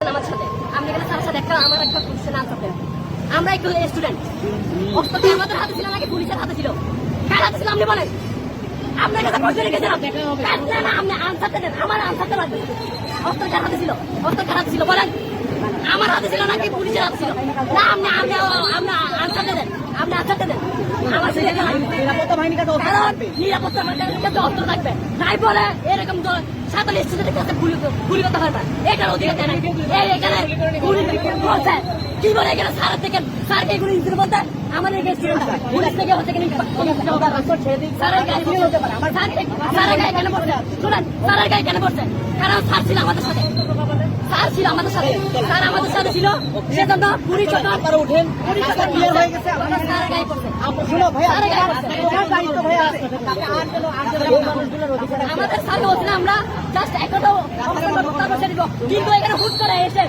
আমার সাথে আপনি এখানে স্যারের সাথে আমার একটা কোশ্চেন আনসার দেন। আমরা একটু স্টুডেন্ট, অস্ত্র কি আমাদের হাতে ছিল নাকি পুলিশের হাতে ছিল? কার হাতে ছিল আপনি বলেন? আপনার কাছে কোশ্চেন রেখেছেন আপনি, না আপনি আনসারটা দেন। আমার আনসারটা লাগবে। অস্ত্র কার হাতে ছিল? অস্ত্র কার হাতে ছিল বলেন? আমার হাতে ছিল নাকি পুলিশের হাতে ছিল? না আপনি আনসারটা দেন। আপনি আনসারটা দেন। আমার নিরাপত্তা বাহিনীর কাছে নিরাপত্তা বাহিনীর কাছে অস্ত্র থাকবে তাই বলে এরকম সাঁতালি স্টুডেন্টের কাছে গুলি করতে পারবে এটার অধিকার দেয় না। এখানে গুলি বলছে কি বলে এখানে স্যারের থেকে স্যারকে এগুলো ইনসিডেন্ট বলতে আমাদের এখানে পুলিশ থেকে হচ্ছে কিনা স্যারের গায়ে কেন পড়ছে? শুনেন স্যারের গায়ে কেন পড়ছে? কারণ স্যার ছিল আমাদের সাথে, স্যার ছিল আমাদের সাথে, স্যার আমাদের সাথে ছিল সেজন্য পুলিশ আপনারা উঠেন ক্লিয়ার হয়ে গেছে। স্যারের গায়ে পড়ছে। শুনো ভাই স্যারের গায়ে পড়ছে। তোমার দায়িত্ব ভাই আছে মানুষগুলোর অধিকার আছে। আমাদের সাথে হচ্ছে না আমরা জাস্ট একটা কিন্তু এখানে হুট করে এসে